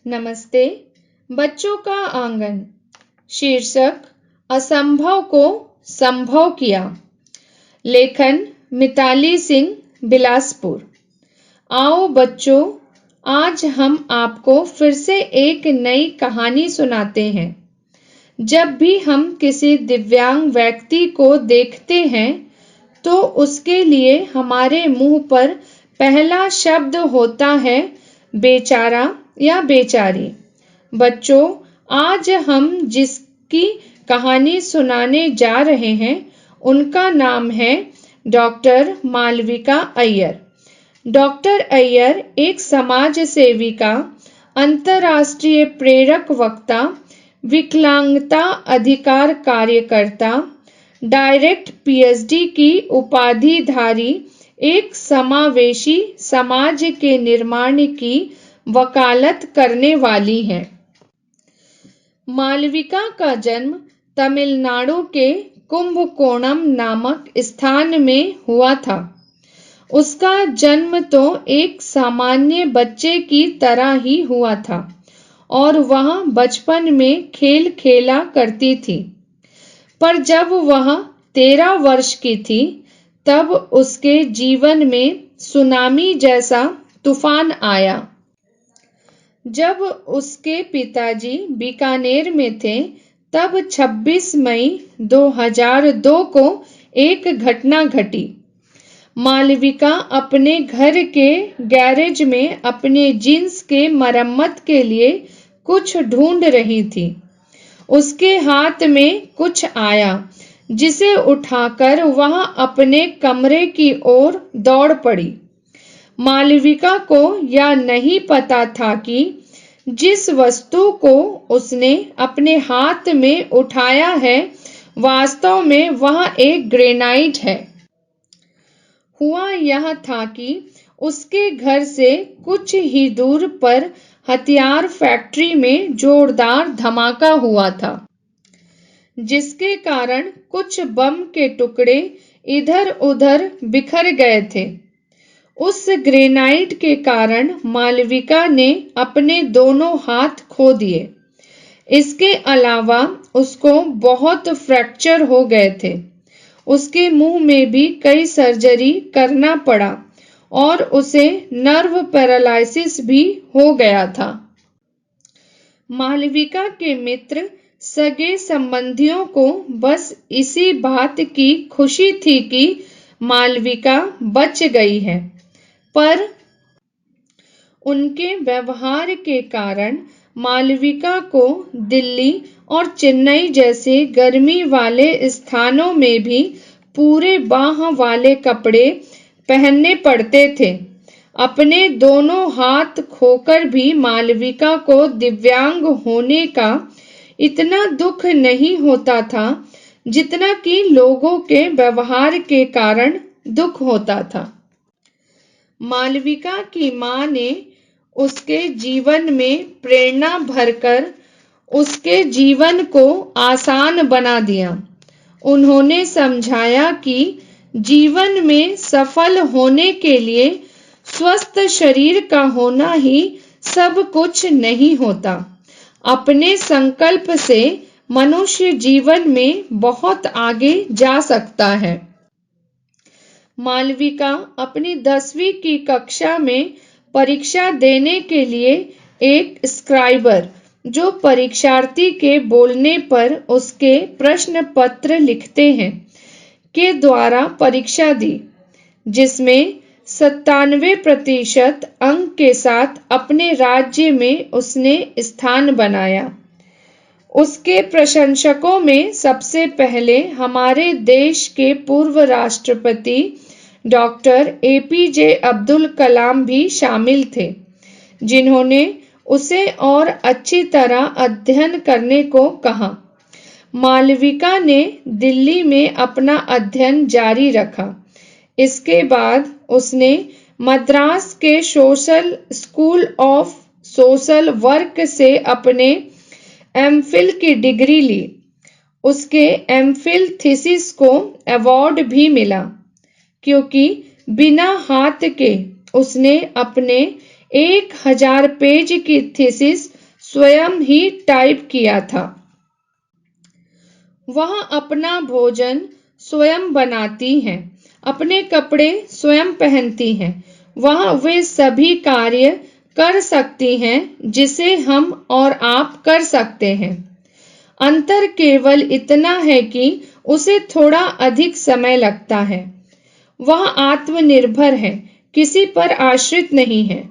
नमस्ते। बच्चों का आंगन। शीर्षक असंभव को संभव किया। लेखन मिताली सिंह, बिलासपुर। आओ बच्चों, आज हम आपको फिर से एक नई कहानी सुनाते हैं। जब भी हम किसी दिव्यांग व्यक्ति को देखते हैं तो उसके लिए हमारे मुंह पर पहला शब्द होता है बेचारा या बेचारी। बच्चों, आज हम जिसकी कहानी सुनाने जा रहे हैं उनका नाम है डॉक्टर मालविका अय्यर। डॉक्टर अय्यर एक समाज सेविका, अंतर्राष्ट्रीय प्रेरक वक्ता, विकलांगता अधिकार कार्यकर्ता, डायरेक्ट पीएचडी की उपाधिधारी, एक समावेशी समाज के निर्माण की वकालत करने वाली हैं। मालविका का जन्म तमिलनाडु के कुंभकोणम नामक स्थान में हुआ था। उसका जन्म तो एक सामान्य बच्चे की तरह ही हुआ था और वह बचपन में खेल खेला करती थी। पर जब वह 13 वर्ष की थी तब उसके जीवन में सुनामी जैसा तूफान आया। जब उसके पिताजी बीकानेर में थे तब 26 मई 2002 को एक घटना घटी। मालविका अपने घर के गैरेज में अपने जींस के मरम्मत के लिए कुछ ढूंढ रही थी। उसके हाथ में कुछ आया जिसे उठाकर वह अपने कमरे की ओर दौड़ पड़ी। मालविका को यह नहीं पता था कि जिस वस्तु को उसने अपने हाथ में उठाया है वास्तव में वह एक ग्रेनाइट है। हुआ यह था कि उसके घर से कुछ ही दूर पर हथियार फैक्ट्री में जोरदार धमाका हुआ था, जिसके कारण कुछ बम के टुकड़े इधर-उधर बिखर गए थे। उस ग्रेनाइट के कारण मालविका ने अपने दोनों हाथ खो दिए। इसके अलावा उसको बहुत फ्रैक्चर हो गए थे। उसके मुंह में भी कई सर्जरी करना पड़ा और उसे नर्व पैरालिसिस भी हो गया था। मालविका के मित्र, सगे संबंधियों को बस इसी बात की खुशी थी कि मालविका बच गई है, पर उनके व्यवहार के कारण मालविका को दिल्ली और चेन्नई जैसे गर्मी वाले स्थानों में भी पूरे बाह वाले कपड़े पहनने पड़ते थे। अपने दोनों हाथ खोकर भी मालविका को दिव्यांग होने का इतना दुख नहीं होता था जितना कि लोगों के व्यवहार के कारण दुख होता था। मालविका की मां ने उसके जीवन में प्रेरणा भरकर उसके जीवन को आसान बना दिया। उन्होंने समझाया कि जीवन में सफल होने के लिए स्वस्थ शरीर का होना ही सब कुछ नहीं होता। अपने संकल्प से मनुष्य जीवन में बहुत आगे जा सकता है। मालविका अपनी 10वीं की कक्षा में परीक्षा देने के लिए एक स्क्राइबर, जो परीक्षार्थी के बोलने पर उसके प्रश्न पत्र लिखते हैं, के द्वारा परीक्षा दी, जिसमें 97% अंक के साथ अपने राज्य में उसने स्थान बनाया। उसके प्रशंसकों में सबसे पहले हमारे देश के पूर्व राष्ट्रपति डॉक्टर एपीजे अब्दुल कलाम भी शामिल थे, जिन्होंने उसे और अच्छी तरह अध्ययन करने को कहा। मालविका ने दिल्ली में अपना अध्ययन जारी रखा। इसके बाद उसने मद्रास के social school of social work से अपने एमफिल की डिग्री ली। उसके एमफिल थीसिस को अवार्ड भी मिला, क्योंकि बिना हाथ के उसने अपने 1000 पेज की थीसिस स्वयं ही टाइप किया था। वह अपना भोजन स्वयं बनाती हैं, अपने कपड़े स्वयं पहनती हैं, वह वे सभी कार्य कर सकती हैं जिसे हम और आप कर सकते हैं। अंतर केवल इतना है कि उसे थोड़ा अधिक समय लगता है। वह आत्मनिर्भर है, किसी पर आश्रित नहीं है।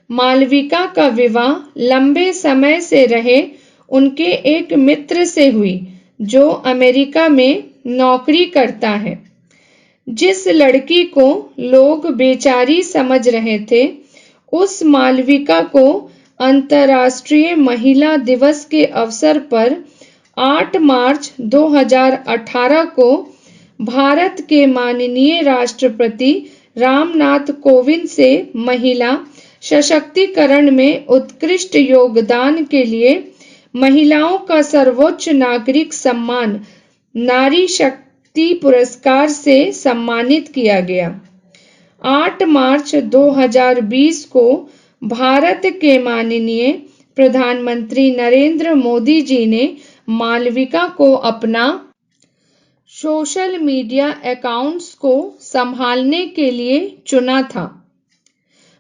मालविका का विवाह लंबे समय से रहे उनके एक मित्र से हुई जो अमेरिका में नौकरी करता है। जिस लड़की को लोग बेचारी समझ रहे थे, उस मालविका को अंतर्राष्ट्रीय महिला दिवस के अवसर पर 8 मार्च 2018 को भारत के माननीय राष्ट्रपति रामनाथ कोविंद से महिला सशक्तिकरण में उत्कृष्ट योगदान के लिए महिलाओं का सर्वोच्च नागरिक सम्मान नारी शक्ति पुरस्कार से सम्मानित किया गया। 8 मार्च 2020 को भारत के माननीय प्रधानमंत्री नरेंद्र मोदी जी ने मालविका को अपना सोशल मीडिया अकाउंट्स को संभालने के लिए चुना था।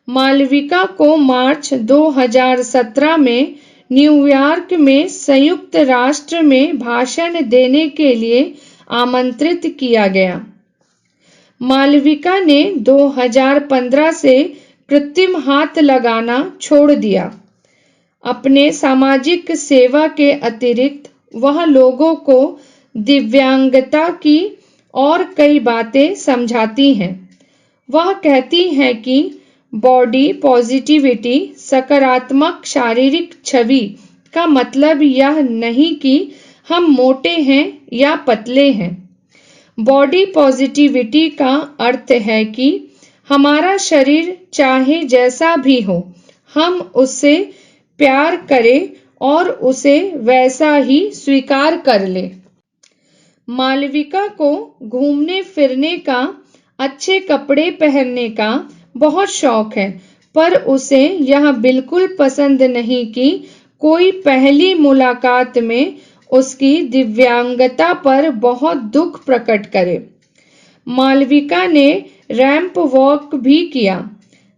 मालविका को मार्च 2017 में न्यूयॉर्क में संयुक्त राष्ट्र में भाषण देने के लिए आमंत्रित किया गया। मालविका ने 2015 से कृत्रिम हाथ लगाना छोड़ दिया। अपने सामाजिक सेवा के अतिरिक्त वह लोगों को दिव्यांगता की और कई बातें समझाती हैं। वह कहती हैं कि बॉडी पॉजिटिविटी सकारात्मक शारीरिक छवि का मतलब यह नहीं कि हम मोटे हैं या पतले हैं। बॉडी पॉजिटिविटी का अर्थ है कि हमारा शरीर चाहे जैसा भी हो, हम उससे प्यार करें और उसे वैसा ही स्वीकार कर ले। मालविका को घूमने फिरने का, अच्छे कपड़े पहनने का बहुत शौक है, पर उसे यह बिल्कुल पसंद नहीं कि कोई पहली मुलाकात में उसकी दिव्यांगता पर बहुत दुख प्रकट करे। मालविका ने रैंप वॉक भी किया,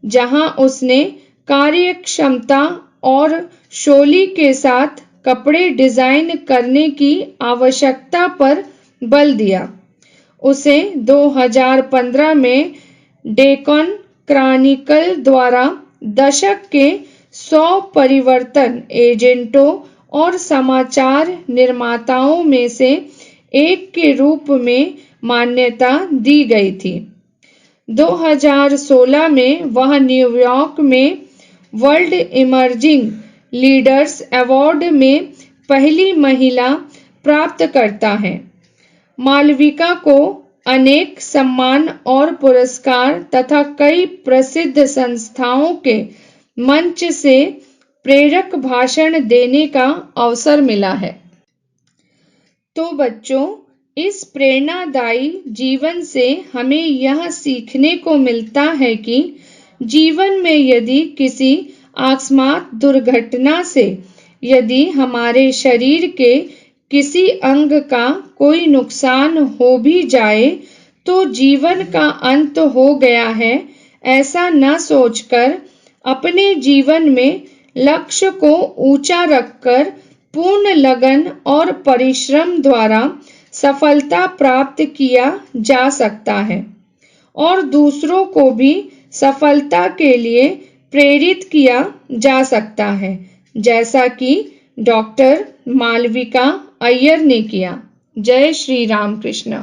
जहां उसने कार्यक्षमता और शैली के साथ कपड़े डिजाइन करने की आवश्यकता पर बल दिया। उसे 2015 में डेक्कन क्रॉनिकल द्वारा दशक के 100 परिवर्तन एजेंटों और समाचार निर्माताओं में से एक के रूप में मान्यता दी गई थी। 2016 में वह न्यूयॉर्क में वर्ल्ड इमर्जिंग लीडर्स अवार्ड में पहली महिला प्राप्तकर्ता है। मालविका को अनेक सम्मान और पुरस्कार तथा कई प्रसिद्ध संस्थाओं के मंच से प्रेरक भाषण देने का अवसर मिला है। तो बच्चों, इस प्रेरणादायी जीवन से हमें यह सीखने को मिलता है कि जीवन में यदि किसी अकस्मात दुर्घटना से यदि हमारे शरीर के किसी अंग का कोई नुकसान हो भी जाए तो जीवन का अंत हो गया है, ऐसा न सोचकर अपने जीवन में लक्ष्य को ऊंचा रखकर पूर्ण लगन और परिश्रम द्वारा सफलता प्राप्त किया जा सकता है और दूसरों को भी सफलता के लिए प्रेरित किया जा सकता है, जैसा कि डॉक्टर मालविका अय्यर ने किया। जय श्री राम कृष्ण।